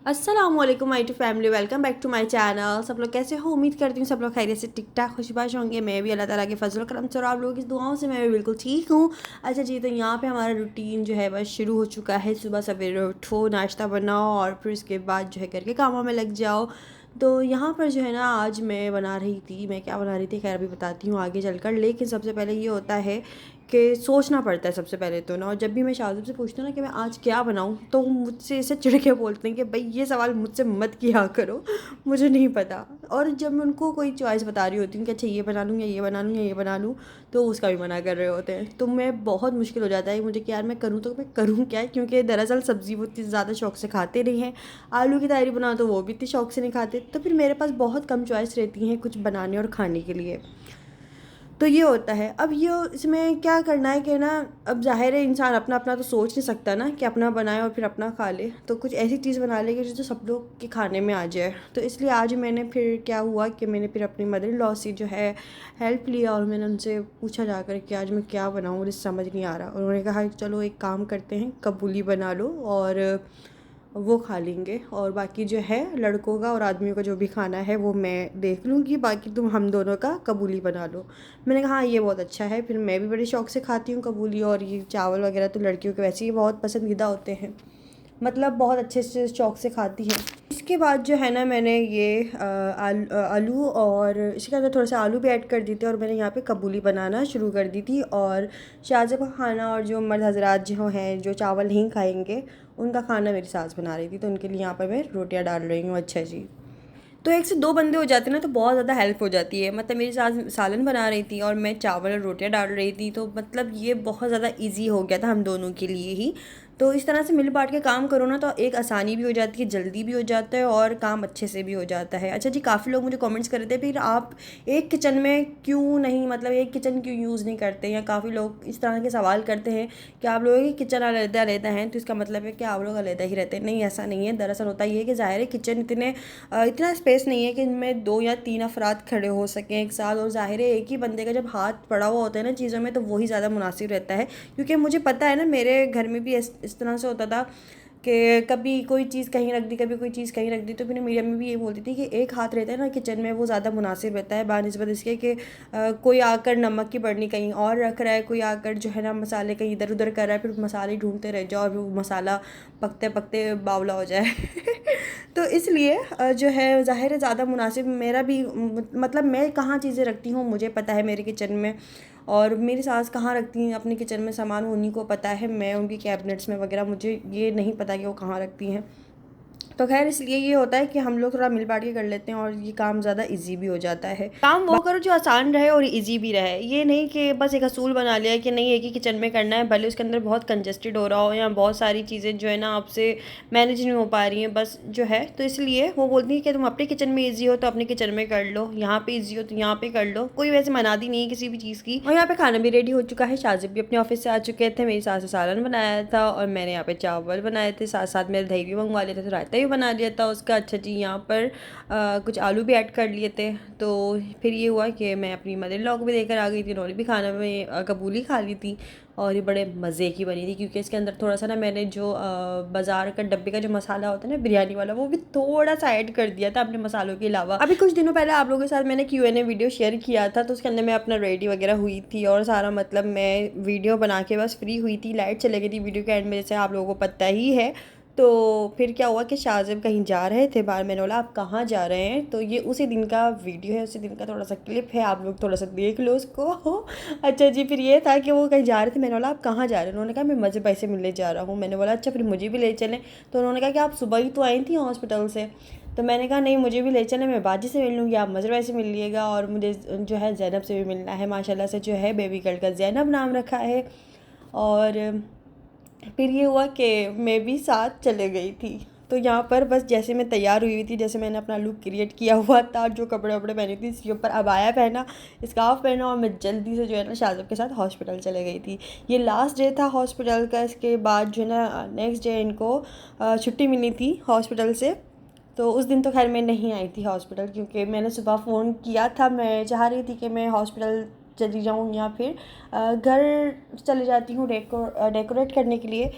अस्सलामुअलैकुम my to family, welcome back to my channel. सब लोग कैसे हो? उम्मीद करती हूँ सब लोग खैरियत से ठीक ठाक खुशबाश होंगे। मैं भी अल्लाह ताला के फजल करम से और आप लोगों की दुआओं से मैं भी बिल्कुल ठीक हूँ। अच्छा जी, तो यहाँ पे हमारा रूटीन जो है बस शुरू हो चुका है। सुबह सवेरे उठो, नाश्ता बनाओ और फिर उसके बाद जो है घर के कामों में लग जाओ। तो यहाँ पर जो है ना, आज मैं बना रही थी, मैं क्या बना रही थी खैर अभी बताती हूँ आगे चलकर। लेकिन सबसे पहले ये होता है कि सोचना पड़ता है सबसे पहले तो ना। और जब भी मैं शाहज़ब से पूछती हूँ ना कि मैं आज क्या बनाऊँ, तो मुझसे ऐसे चिढ़ के बोलते हैं कि भाई ये सवाल मुझसे मत किया करो, मुझे नहीं पता। और जब मैं उनको कोई चॉइस बता रही होती हूँ कि अच्छा ये बना लूँ या ये बना लूँ या ये बना लूँ, तो उसका भी मना कर रहे होते हैं। तो मैं बहुत मुश्किल हो जाता है मुझे कि यार मैं करूँ तो मैं करूँ क्या, क्योंकि दरअसल सब्ज़ी वो इतनी ज़्यादा शौक से खाते नहीं हैं। आलू की तहरी बनाओ तो वो भी इतनी शौक से नहीं खाते। तो फिर मेरे पास बहुत कम चॉइस रहती हैं कुछ बनाने और खाने के लिए। तो ये होता है। अब ये इसमें क्या करना है कि ना, अब ज़ाहिर है इंसान अपना अपना तो सोच नहीं सकता ना कि अपना बनाए और फिर अपना खा ले। तो कुछ ऐसी चीज़ बना लेगी जो सब लोग के खाने में आ जाए। तो इसलिए आज मैंने फिर क्या हुआ कि मैंने फिर अपनी मदर इन लॉ से जो है हेल्प लिया और मैंने उनसे पूछा जाकर कि आज मैं क्या बनाऊँ, मुझे समझ नहीं आ रहा। उन्होंने कहा चलो एक काम करते हैं, कबूली बना लो और वो खा लेंगे, और बाकी जो है लड़कों का और आदमियों का जो भी खाना है वो मैं देख लूँगी, बाकी तुम हम दोनों का कबूली बना लो। मैंने कहा हाँ ये बहुत अच्छा है। फिर मैं भी बड़े शौक़ से खाती हूँ कबूली, और ये चावल वगैरह तो लड़कियों के वैसे ही बहुत पसंदीदा होते हैं, मतलब बहुत अच्छे से शौक़ से खाती हैं। इसके बाद जो है ना, मैंने ये आलू और इसके अंदर थोड़ा सा आलू भी ऐड कर दी थी और मैंने यहाँ पे कबूली बनाना शुरू कर दी थी। और शाहज़ब का खाना और जो मर्द हजरात जो हैं जो चावल नहीं खाएंगे, उनका खाना मेरी सास बना रही थी, तो उनके लिए यहाँ पर मैं रोटियाँ डाल रही हूँ। अच्छा जी, तो एक से दो बंदे हो जाते हैं ना तो बहुत ज़्यादा हेल्प हो जाती है। मतलब मेरी सास सालन बना रही थी और मैं चावल और रोटियां डाल रही थी, तो मतलब ये बहुत ज़्यादा इजी हो गया था हम दोनों के लिए ही। तो इस तरह से मिल बांट के काम करो ना तो एक आसानी भी हो जाती है, जल्दी भी हो जाता है और काम अच्छे से भी हो जाता है। अच्छा जी, काफ़ी लोग मुझे कमेंट्स कर रहे थे फिर आप एक किचन में क्यों नहीं, मतलब एक किचन क्यों यूज़ नहीं करते, या काफ़ी लोग इस तरह के सवाल करते हैं कि आप लोगों की किचन अलहदा अलहदा हैं तो इसका मतलब है कि आप लोग अलहदा ही रहते हैं। नहीं, ऐसा नहीं है। दरअसल होता ये है कि ज़ाहिर है किचन इतना स्पेस नहीं है कि इनमें 2 या 3 अफराद खड़े हो सकें एक साथ, और ज़ाहिर है एक ही बंदे का जब हाथ पड़ा हुआ होता है ना चीज़ों में तो वही ज़्यादा मुनासिब रहता है। क्योंकि मुझे पता है ना, मेरे घर में भी इस तरह से होता था कि कभी कोई चीज़ कहीं रख दी, कभी कोई चीज़ कहीं रख दी। तो फिर मेरी अम्मी भी ये बोलती थी कि एक हाथ रहता है ना किचन में वो ज़्यादा मुनासिब रहता है, बानिस्बत इसके कि कोई आकर नमक की बर्नी कहीं और रख रहा है, कोई आकर जो है ना मसाले कहीं इधर उधर कर रहा है, फिर मसाले ढूंढते रह जाओ और वो मसाला पकते पकते बावला हो जाए। तो इसलिए जो है ज़ाहिर है ज़्यादा मुनासिब मेरा भी मतलब मैं कहाँ चीज़ें रखती हूँ मुझे पता है मेरे किचन में, और मेरी सास कहाँ रखती हैं अपने किचन में सामान उन्हीं को पता है। मैं उनकी कैबिनेट्स में वगैरह मुझे ये नहीं पता कि वो कहाँ रखती हैं। तो खैर इसलिए ये होता है कि हम लोग थोड़ा मिल बांट के कर लेते हैं और ये काम ज़्यादा इजी भी हो जाता है। काम वो करो जो आसान रहे और इजी भी रहे, ये नहीं कि बस एक असूल बना लिया कि नहीं एक ही किचन में करना है, भले उसके अंदर बहुत कंजेस्टेड हो रहा हो या बहुत सारी चीज़ें जो है ना आपसे मैनेज नहीं हो पा रही हैं बस जो है। तो इसलिए वो बोलती है कि तुम अपने किचन में ईजी हो तो अपने किचन में कर लो, यहाँ पे ईजी हो तो यहाँ पे कर लो, कोई वैसे मनादी नहीं है किसी भी चीज़ की। और यहाँ पे खाना भी रेडी हो चुका है, शाजिब भी अपने ऑफिस से आ चुके थे, मेरी सास ने सालन बनाया था और मैंने यहाँ पे चावल बनाए थे, साथ साथ मेरे दही भी मंगवा लिया था, तो रायता भी बना लिया था उसका। अच्छा जी, यहाँ पर कुछ आलू भी ऐड कर लिए थे। तो फिर ये हुआ कि मैं अपनी मदर इन लॉ को भी देकर आ गई थी, उन्होंने भी खाना में कबूली खा ली थी और ये बड़े मज़े की बनी थी। क्योंकि इसके अंदर थोड़ा सा ना मैंने जो बाज़ार का डब्बे का जो मसाला होता है ना बिरयानी वाला, वो भी थोड़ा सा ऐड कर दिया था अपने मसालों के अलावा। अभी कुछ दिनों पहले आप लोगों के साथ मैंने Q&A वीडियो शेयर किया था, तो उसके अंदर मैं अपना रेडी वगैरह हुई थी और सारा मतलब मैं वीडियो बना के बस फ्री हुई थी, लाइट चले गई थी वीडियो के एंड में, जैसे आप लोगों को पता ही है। तो फिर क्या हुआ कि शाहज़ब कहीं जा रहे थे बाहर, मैंने बोला आप कहाँ जा रहे हैं, तो ये उसी दिन का वीडियो है, उसी दिन का थोड़ा सा क्लिप है, आप लोग थोड़ा सा देख लो उसको। अच्छा जी, फिर ये था कि वो कहीं जा रहे थे, मैंने बोला आप कहाँ जा रहे हैं, उन्होंने कहा मैं मज़े पैसे मिलने जा रहा हूँ। मैंने बोला अच्छा फिर मुझे भी ले चलें, तो उन्होंने कहा कि आप सुबह ही तो आई थी हॉस्पिटल से। तो मैंने कहा नहीं मुझे भी ले चलें, मैं बाजी से मिल लूँगी, आप मज़े पैसे मिल लिएगा, और मुझे जो है ज़ैनब से भी मिलना है, माशाल्लाह से जो है बेबी गर्ल का ज़ैनब नाम रखा है। और फिर ये हुआ कि मैं भी साथ चले गई थी। तो यहाँ पर बस जैसे मैं तैयार हुई थी, जैसे मैंने अपना लुक क्रिएट किया हुआ था, जो कपड़े वपड़े पहनी थी, इसके ऊपर अबाया पहना, स्कार्फ पहना, और मैं जल्दी से जो है ना शाहज़ब के साथ हॉस्पिटल चले गई थी। ये लास्ट डे था हॉस्पिटल का, इसके बाद जो है ना नेक्स्ट डे इनको छुट्टी मिली थी हॉस्पिटल से। तो उस दिन तो खैर मैं नहीं आई थी हॉस्पिटल, क्योंकि मैंने सुबह फ़ोन किया था, मैं चाह रही थी कि मैं हॉस्पिटल चली जाऊँ या फिर घर चले जाती हूँ डेकोरेट करने के लिए।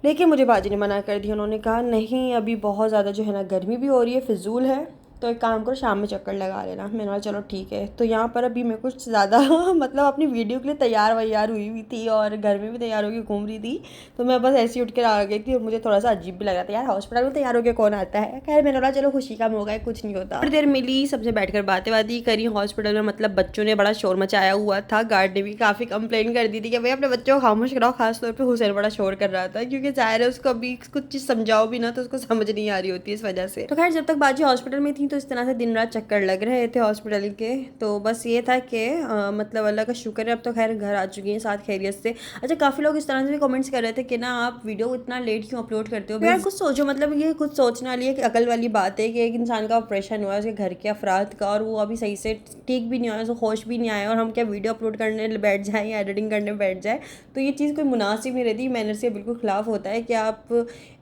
लेकिन मुझे बाजी ने मना कर दिया। उन्होंने कहा नहीं, अभी बहुत ज़्यादा जो है ना गर्मी भी हो रही है, फिजूल है, तो एक काम करो शाम में चक्कर लगा लेना। मैंने कहा चलो ठीक है। तो यहाँ पर अभी मैं कुछ ज़्यादा मतलब अपनी वीडियो के लिए तैयार वैयार हुई हुई थी और घर में भी तैयार होकर घूम रही थी। तो मैं बस ऐसे ही उठ कर आ गई थी और मुझे थोड़ा सा अजीब भी लग रहा था, यार हॉस्पिटल में तैयार होकर कौन आता है। खैर मैंने बोला चलो खुशी का मौका है, कुछ नहीं होता। थोड़ी देर मिली, सबसे बैठ कर बातें बातें करी हॉस्पिटल में। मतलब बच्चों ने बड़ा शोर मचाया हुआ था, गार्ड ने भी काफ़ी कंप्लेन कर दी थी कि भाई अपने बच्चों को खामोश कराओ। खासतौर पर हुसैन बड़ा शोर कर रहा था, क्योंकि ज़ाहिर है उसको अभी कुछ चीज़ समझाओ भी ना तो उसको समझ नहीं आ रही होती इस वजह से। तो खैर जब तक बाजी हॉस्पिटल में थी तो इस तरह से दिन रात चक्कर लग रहे थे हॉस्पिटल के। तो बस ये था कि मतलब अल्लाह का शुक्र है अब तो खैर घर आ चुकी हैं साथ खैरियत से। अच्छा, काफ़ी लोग इस तरह से भी कमेंट्स कर रहे थे कि ना आप वीडियो इतना लेट क्यों अपलोड करते हो। यार कुछ सोचो, मतलब ये कुछ सोचने वाली एक अकल वाली बात है कि एक इंसान का ऑपरेशन हुआ है उसके घर के अफराद का, और वो अभी सही से ठीक भी नहीं हुआ, उसको होश भी नहीं आया, और हम क्या वीडियो अपलोड करने बैठ जाएँ या एडिटिंग करने बैठ जाए। तो ये चीज़ कोई मुनासिब नहीं रहती, मैनर से बिल्कुल खिलाफ होता है कि आप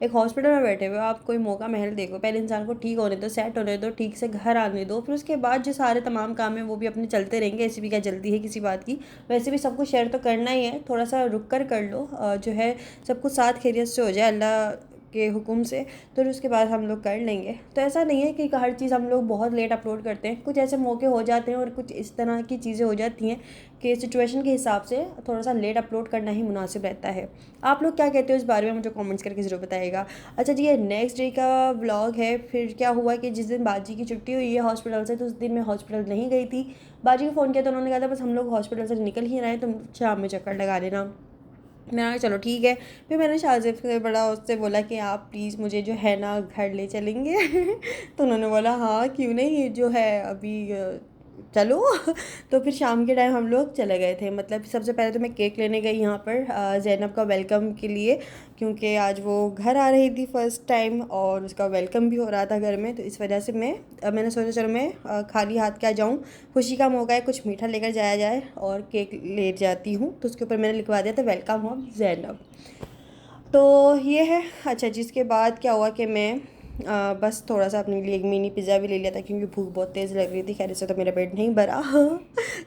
एक हॉस्पिटल में बैठे हुए हो, आप कोई मौका महल देखो, पहले इंसान को ठीक होने दो, सेट होने दो, ठीक से घर आने दो, फिर उसके बाद जो सारे तमाम काम हैं वो भी अपने चलते रहेंगे। ऐसी भी क्या जल्दी है किसी बात की। वैसे भी सबको शेयर तो करना ही है, थोड़ा सा रुक कर लो, जो है सब कुछ साथ खैरियत से हो जाए अल्लाह के हुक्म से, तो उसके बाद हम लोग कर लेंगे। तो ऐसा नहीं है कि हर चीज़ हम लोग बहुत लेट अपलोड करते हैं, कुछ ऐसे मौके हो जाते हैं और कुछ इस तरह की चीज़ें हो जाती हैं कि सिचुएशन के हिसाब से थोड़ा सा लेट अपलोड करना ही मुनासिब रहता है। आप लोग क्या कहते हो इस बारे में मुझे कमेंट्स करके ज़रूर बताइएगा। अच्छा जी, ये नेक्स्ट डे का व्लॉग है। फिर क्या हुआ कि जिस दिन बाजी की छुट्टी हुई है हॉस्पिटल से, तो उस दिन मैं हॉस्पिटल नहीं गई थी। बाजी को फ़ोन किया तो उन्होंने कहा था बस हम लोग हॉस्पिटल से निकल ही रहे हैं, तुम शाम में चक्कर लगा लेना। मैंने कहा चलो ठीक है। फिर मैंने शाहज़ेब से बड़ा उससे बोला कि आप प्लीज़ मुझे जो है ना घर ले चलेंगे तो उन्होंने बोला हाँ क्यों नहीं, जो है अभी चलो तो फिर शाम के टाइम हम लोग चले गए थे। मतलब सबसे पहले तो मैं केक लेने गई यहाँ पर ज़ैनब का वेलकम के लिए, क्योंकि आज वो घर आ रही थी फ़र्स्ट टाइम और उसका वेलकम भी हो रहा था घर में। तो इस वजह से मैंने सोचा चलो मैं खाली हाथ क्या जाऊँ, खुशी का मौका है, कुछ मीठा लेकर जाया जाए, और केक ले जाती हूँ। तो उसके ऊपर मैंने लिखवा दिया था वेलकम होम ज़ैनब। तो ये है। अच्छा, जिसके बाद क्या हुआ कि मैं बस थोड़ा सा अपने लिए एक मिनी पिज़्ज़ा भी ले लिया था, क्योंकि भूख बहुत तेज़ लग रही थी। खैर से तो मेरा पेट नहीं भरा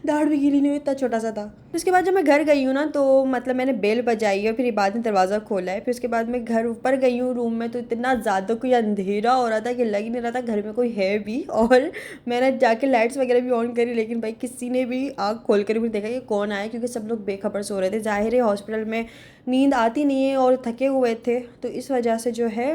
दाढ़ भी गीली नहीं हुई, इतना छोटा सा था। उसके बाद जब मैं घर गई हूँ ना, तो मतलब मैंने बेल बजाई है, फिर बाद में दरवाज़ा खोला है। फिर उसके बाद मैं घर ऊपर गई हूँ रूम में, तो इतना ज़्यादा कोई अंधेरा हो रहा था कि लग ही नहीं रहा था घर में कोई है भी। और मैंने जाके लाइट्स वगैरह भी ऑन करी, लेकिन भाई किसी ने भी आँख खोल कर भी देखा कि कौन आया, क्योंकि सब लोग बेखबर सो रहे थे। ज़ाहिर है हॉस्पिटल में नींद आती नहीं है और थके हुए थे, तो इस वजह से जो है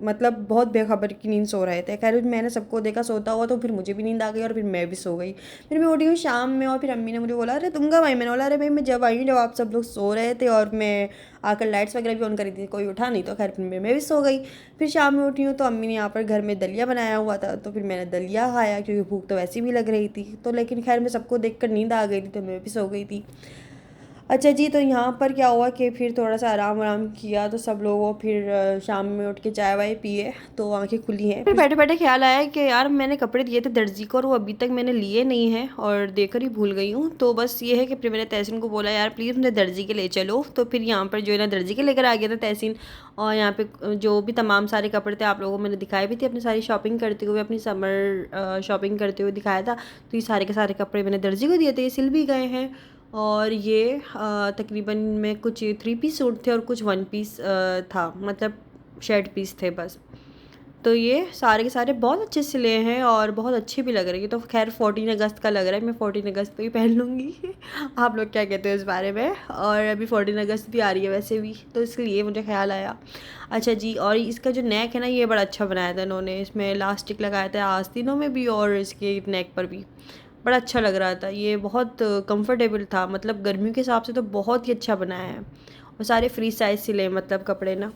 मतलब बहुत बेखबर की नींद सो रहे थे। खैर मैंने सबको देखा सोता हुआ, तो फिर मुझे भी नींद आ गई और फिर मैं भी सो गई। फिर मैं उठी हूँ शाम में, और फिर अम्मी ने मुझे बोला अरे तुम कब आई। मैंने बोला अरे भाई मैं जब आई हूँ जब आप सब लोग सो रहे थे, और मैं आकर लाइट्स वगैरह भी ऑन करी थी, कोई उठा नहीं, तो खैर फिर मैं भी सो गई। फिर शाम में उठी हूँ तो अम्मी ने यहाँ पर घर में दलिया बनाया हुआ था, तो फिर मैंने दलिया खाया, क्योंकि भूख तो वैसे भी लग रही थी। तो लेकिन खैर मैं सबको देख कर नींद आ गई थी, तो मैं भी सो गई थी। अच्छा जी, तो यहाँ पर क्या हुआ कि फिर थोड़ा सा आराम वाराम किया, तो सब लोगों फिर शाम में उठ के चाय वाय पिए, तो आंखें खुली हैं। फिर बैठे बैठे ख्याल आया कि यार मैंने कपड़े दिए थे दर्जी को और वो अभी तक मैंने लिए नहीं हैं और देकर ही भूल गई हूँ। तो बस ये है कि फिर मैंने तहसीन को बोला यार प्लीज़ मुझे दर्जी के ले चलो। तो फिर यहाँ पर जो है ना दर्जी के लेकर आ गया था तहसीन, और यहाँ पे जो भी तमाम सारे कपड़े थे आप लोगों को मैंने दिखाए भी थे अपनी सारी शॉपिंग करते हुए, अपनी समर शॉपिंग करते हुए दिखाया था। तो ये सारे के सारे कपड़े मैंने दर्जी को दिए थे, ये सिल भी गए हैं। और ये तकरीबन में कुछ 3 पीस सूट थे और कुछ 1 पीस था, मतलब शर्ट पीस थे बस। तो ये सारे के सारे बहुत अच्छे सिले हैं और बहुत अच्छे भी लग रहे हैं। तो खैर 14 अगस्त का लग रहा है, मैं 14 अगस्त पे ही पहन लूँगी आप लोग क्या कहते हो इस बारे में। और अभी 14 अगस्त भी आ रही है वैसे भी, तो इसलिए मुझे ख्याल आया। अच्छा जी, और इसका जो नेक है ना ये बड़ा अच्छा बनाया था इन्होंने, इसमें इलास्टिक लगाया था आस्तीनों में भी और इसके नेक पर भी, बड़ा अच्छा लग रहा था। ये बहुत कंफर्टेबल था, मतलब गर्मियों के हिसाब से तो बहुत ही अच्छा बनाया है। और सारे फ्री साइज़ सिले मतलब कपड़े ना।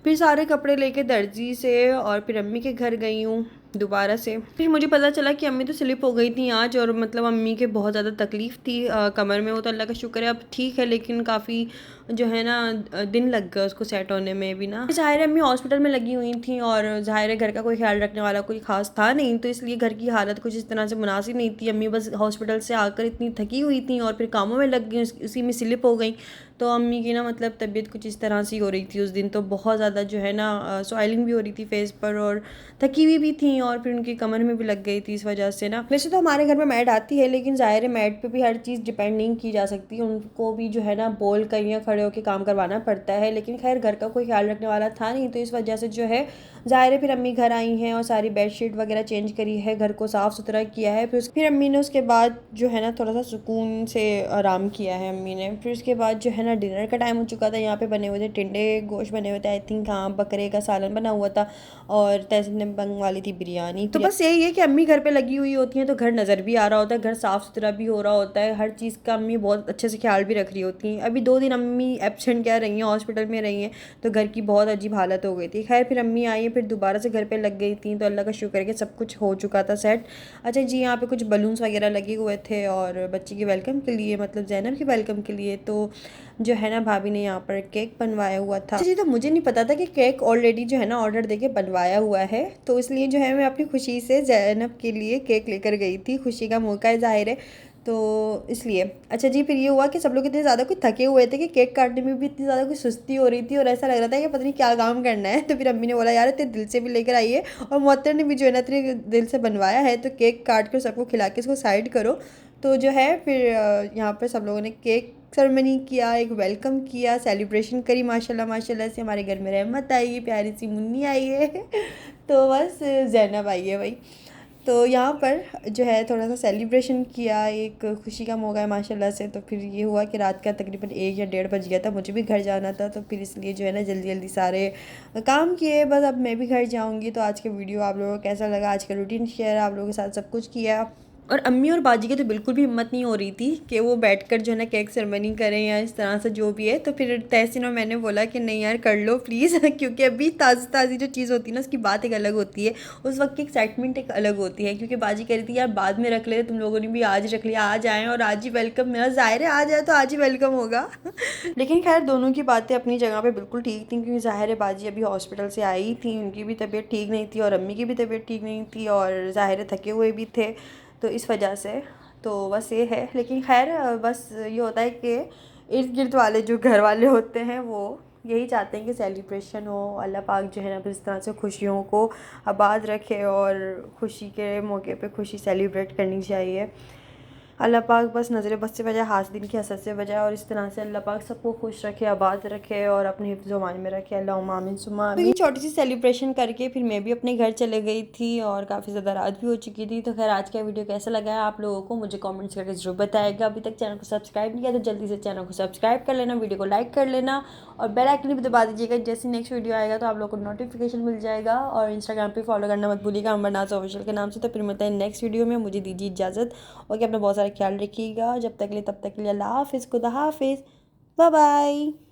फिर सारे कपड़े लेके दर्जी से और फिर अम्मी के घर गई हूँ दोबारा से। फिर मुझे पता चला कि अम्मी तो स्लिप हो गई थी आज, और मतलब अम्मी के बहुत ज़्यादा तकलीफ़ थी कमर में। वो तो अल्लाह का शुक्र है अब ठीक है, लेकिन काफ़ी जो है ना दिन लग गया उसको सेट होने में भी ना। ज़ाहिर है अम्मी हॉस्पिटल में लगी हुई थी और ज़ाहिर है घर का कोई ख्याल रखने वाला कोई ख़ास था नहीं, तो इसलिए घर की हालत कुछ इस तरह से मुनासिब नहीं थी। अम्मी बस हॉस्पिटल से आकर इतनी थकी हुई थी और फिर कामों में लग गई, उसी में स्लिप हो गई। तो अम्मी की ना मतलब तबीयत कुछ इस तरह से हो रही थी उस दिन, तो बहुत ज़्यादा जो है ना सॉइलिंग भी हो रही थी फेस पर, और थकी हुई भी थी, और फिर उनकी कमर में भी लग गई थी इस वजह से ना। वैसे तो हमारे घर में मैट आती है, लेकिन ज़ाहिर है मैट पे भी हर चीज़ डिपेंड नहीं की जा सकती, उनको भी जो है ना बोल कर या खड़े होकर काम करवाना पड़ता है। लेकिन खैर घर का कोई ख्याल रखने वाला था नहीं, तो इस वजह से जो है ज़ाहिर है फिर अम्मी घर आई हैं और सारी बेडशीट वगैरह चेंज करी है, घर को साफ़ सुथरा किया है। फिर अम्मी ने उसके बाद जो है ना थोड़ा सा सुकून से आराम किया है अम्मी ने। फिर उसके बाद जो है ना डिनर का टाइम हो चुका था। यहाँ पे बने हुए थे टिंडे गोश्त बने हुए थे, आई थिंक हाँ बकरे का सालन बना हुआ था, और तहसीन ने मंगवा ली थी बिरयानी। तो बस यही है कि अम्मी घर पे लगी हुई होती हैं तो घर नज़र भी आ रहा होता है, घर साफ़ सुथरा भी हो रहा होता है, हर चीज़ का अम्मी बहुत अच्छे से ख्याल भी रख रही होती हैं। अभी 2 दिन अम्मी एब्सेंट क्या रही हैं, हॉस्पिटल में रही हैं, तो घर की बहुत अजीब हालत हो गई थी। खैर फिर अम्मी आई हैं, फिर दोबारा से घर पे लग गई थी, तो अल्लाह का शुक्र है कि सब कुछ हो चुका था सेट। अच्छा जी, यहाँ पे कुछ बलून्स वगैरह लगे हुए थे और बच्ची के वेलकम के लिए, मतलब ज़ैनब के वेलकम के लिए, तो जो है ना भाभी ने यहाँ पर केक बनवाया हुआ था। अच्छा जी, तो मुझे नहीं पता था कि केक ऑलरेडी जो है ना ऑर्डर देके बनवाया हुआ है, तो इसलिए जो है मैं अपनी खुशी से ज़ैनब के लिए केक लेकर गई थी। खुशी का मौका है ज़ाहिर है, तो इसलिए। अच्छा जी, फिर ये हुआ कि सब लोग इतने ज़्यादा कुछ थके हुए थे कि केक काटने में भी इतनी ज़्यादा कुछ सुस्ती हो रही थी, और ऐसा लग रहा था कि पता नहीं क्या काम करना है। तो फिर अम्मी ने बोला यार इतने दिल से भी लेकर आइए, और मुअत्तर ने भी जो है ना इतने दिल से बनवाया है, तो केक काट कर सबको खिला के इसको साइड करो। तो जो है फिर यहाँ पर सब लोगों ने केक सेरेमनी किया, एक वेलकम किया, सेलिब्रेशन करी। माशाल्लाह माशाल्लाह से हमारे घर में रहमत आई है, प्यारी सी मुन्नी आई है। तो बस ज़ैनब आई है भाई। तो यहाँ पर जो है थोड़ा सा सेलिब्रेशन किया, एक खुशी का मौका है माशाल्लाह से। तो फिर ये हुआ कि रात का तकरीबन 1 या 1:30 बज गया था, मुझे भी घर जाना था, तो फिर इसलिए जो है ना जल्दी जल्दी सारे काम किए, बस अब मैं भी घर जाऊँगी। तो आज का वीडियो आप लोगों को कैसा लगा, आज का रूटीन शेयर आप लोगों के साथ सब कुछ किया। और अम्मी और बाजी की तो बिल्कुल भी हिम्मत नहीं हो रही थी कि वो बैठकर जो है ना केक सेरेमनी करें या इस तरह से जो भी है। तो फिर तहसीन और मैंने बोला कि नहीं यार कर लो प्लीज़, क्योंकि अभी ताज़ी ताज़ी जो चीज़ होती है ना उसकी बात एक अलग होती है, उस वक्त की एक्साइटमेंट एक अलग होती है। क्योंकि बाजी कह रही थी यार बाद में रख ले, तुम लोगों ने भी आज रख लिया, आज आएँ और आज ही वेलकम, मेरा ज़ाहिर है आज आए तो आज ही वेलकम होगा। लेकिन खैर दोनों की बातें अपनी जगह पर बिल्कुल ठीक थी, क्योंकि ज़ाहिर है बाजी अभी हॉस्पिटल से आई थी, उनकी भी तबीयत ठीक नहीं थी और अम्मी की भी तबीयत ठीक नहीं थी, और ज़ाहिर है थके हुए भी थे, तो इस वजह से। तो बस ये है। लेकिन खैर बस ये होता है कि इर्द गिर्द वाले जो घर वाले होते हैं वो यही चाहते हैं कि सेलिब्रेशन हो, अल्लाह पाक जो है ना इस तरह से खुशियों को आबाद रखे, और खुशी के मौके पे खुशी सेलिब्रेट करनी चाहिए। अल्लाह पाक बस नज़र बस से बजाय हासिदिन की हसद से बजाय, और इस तरह से अल्लाह पाक सबको खुश रखे, आबाद रखे, और अपने हिफ्ज़ मान में रखे। अल्लाहुम्मा आमीन सुम्मा आमीन। तो ये छोटी सी सेलिब्रेशन करके फिर मैं भी अपने घर चले गई थी, और काफ़ी ज़्यादा रात भी हो चुकी थी। तो खैर आज का वीडियो कैसा लगा है आप लोगों को मुझे कमेंट्स करके ज़रूर बताएगा। अभी तक चैनल को सब्सक्राइब नहीं किया तो जल्दी से चैनल को सब्सक्राइब कर लेना, वीडियो को लाइक कर लेना, और बेल आइकन भी दबा दीजिएगा, जैसे नेक्स्ट वीडियो आएगा तो आप लोगों को नोटिफिकेशन मिल जाएगा। और इंस्टाग्राम पे फॉलो करना मत भूलिएगा, अमरनाज़ ऑफिशियल के नाम से। तो फिर मिलते हैं नेक्स्ट वीडियो में, मुझे दीजिए इजाज़त, और कि अपना बहुत सारा ख्याल रखिएगा। जब तक के लिए तब तक के लिए अल्लाह हाफ़िज़, खुदा हाफ़िज़, बाय बाय।